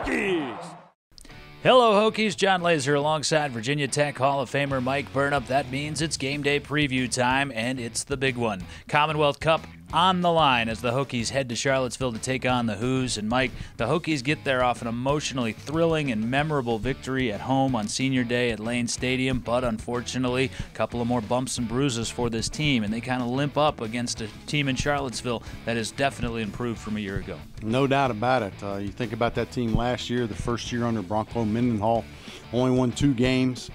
Hokies! Hello, Hokies. John Laser alongside Virginia Tech Hall of Famer Mike Burnup. That means it's game day preview time, and it's the big one. Commonwealth Cup on the line as the Hokies head to Charlottesville to take on the Hoos. And Mike, the Hokies get there off an emotionally thrilling and memorable victory at home on Senior Day at Lane Stadium, but unfortunately, a couple of more bumps and bruises for this team, and they kind of limp up against a team in Charlottesville that has definitely improved from a year ago. No doubt about it. You think about that team last year, the first year under Bronco Mendenhall, only won 2 games.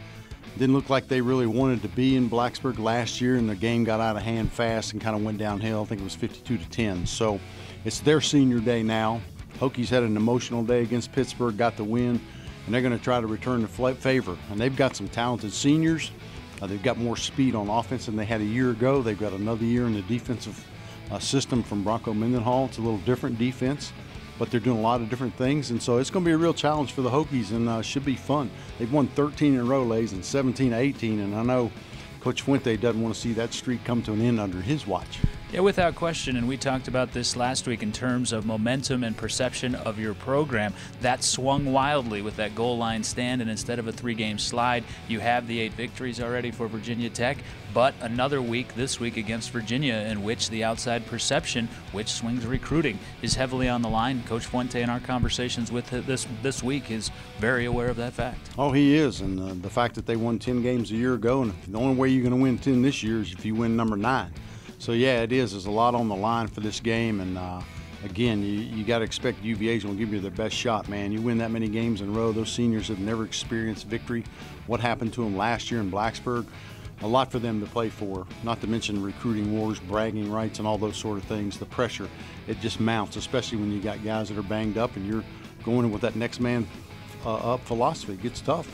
Didn't look like they really wanted to be in Blacksburg last year, and the game got out of hand fast and kind of went downhill. I think it was 52-10. So it's their senior day now. Hokies had an emotional day against Pittsburgh, got the win, and they're going to try to return the favor. And they've got some talented seniors. They've got more speed on offense than they had a year ago. They've got another year in the defensive system from Bronco Mendenhall. It's a little different defense, but they're doing a lot of different things, and so it's going to be a real challenge for the Hokies, and should be fun. They've won 13 in a row, Lays, and 17-18, and I know Coach Fuente doesn't want to see that streak come to an end under his watch. Yeah, without question, and we talked about this last week in terms of momentum and perception of your program. That swung wildly with that goal line stand, and instead of a 3-game slide, you have the 8 victories already for Virginia Tech, but another week this week against Virginia in which the outside perception, which swings recruiting, is heavily on the line. Coach Fuente in our conversations with this week is very aware of that fact. Oh, he is, and the fact that they won 10 games a year ago, and the only way you're going to win 10 this year is if you win number 9. So, yeah, it is. There's a lot on the line for this game. And, again, you got to expect UVA's going to give you their best shot, man. You win that many games in a row. Those seniors have never experienced victory. What happened to them last year in Blacksburg? A lot for them to play for, not to mention recruiting wars, bragging rights, and all those sort of things. The pressure, it just mounts, especially when you got guys that are banged up and you're going in with that next man up philosophy. It gets tough.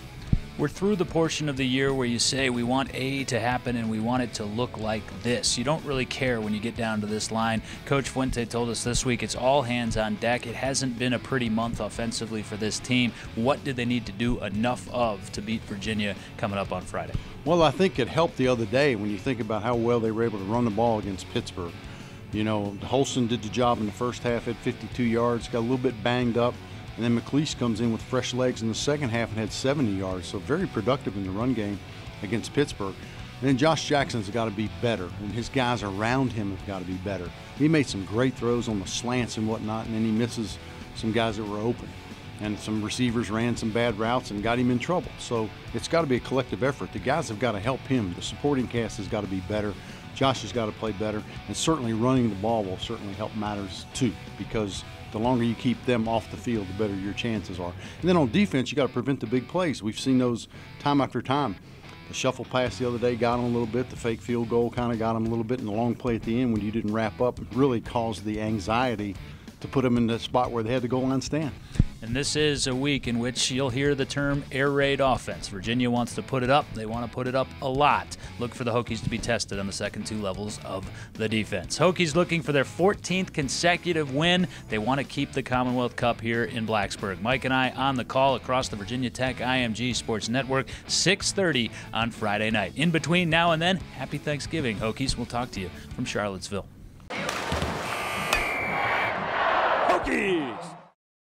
We're through the portion of the year where you say we want A to happen and we want it to look like this. You don't really care when you get down to this line. Coach Fuente told us this week it's all hands on deck. It hasn't been a pretty month offensively for this team. What did they need to do enough of to beat Virginia coming up on Friday? Well, I think it helped the other day when you think about how well they were able to run the ball against Pittsburgh. You know, Holston did the job in the first half, had 52 yards, got a little bit banged up. And then McLeish comes in with fresh legs in the second half and had 70 yards, so very productive in the run game against Pittsburgh. And then Josh Jackson's got to be better, and his guys around him have got to be better. He made some great throws on the slants and whatnot, and then he misses some guys that were open. And some receivers ran some bad routes and got him in trouble. So it's got to be a collective effort. The guys have got to help him. The supporting cast has got to be better. Josh has got to play better, and certainly running the ball will certainly help matters too, because the longer you keep them off the field, the better your chances are. And then on defense, you got to prevent the big plays. We've seen those time after time. The shuffle pass the other day got them a little bit. The fake field goal kind of got them a little bit. And the long play at the end when you didn't wrap up really caused the anxiety to put them in the spot where they had the goal line stand. And this is a week in which you'll hear the term air raid offense. Virginia wants to put it up. They want to put it up a lot. Look for the Hokies to be tested on the second 2 levels of the defense. Hokies looking for their 14th consecutive win. They want to keep the Commonwealth Cup here in Blacksburg. Mike and I on the call across the Virginia Tech IMG Sports Network, 6:30 on Friday night. In between now and then, happy Thanksgiving, Hokies. We'll talk to you from Charlottesville. Hokies!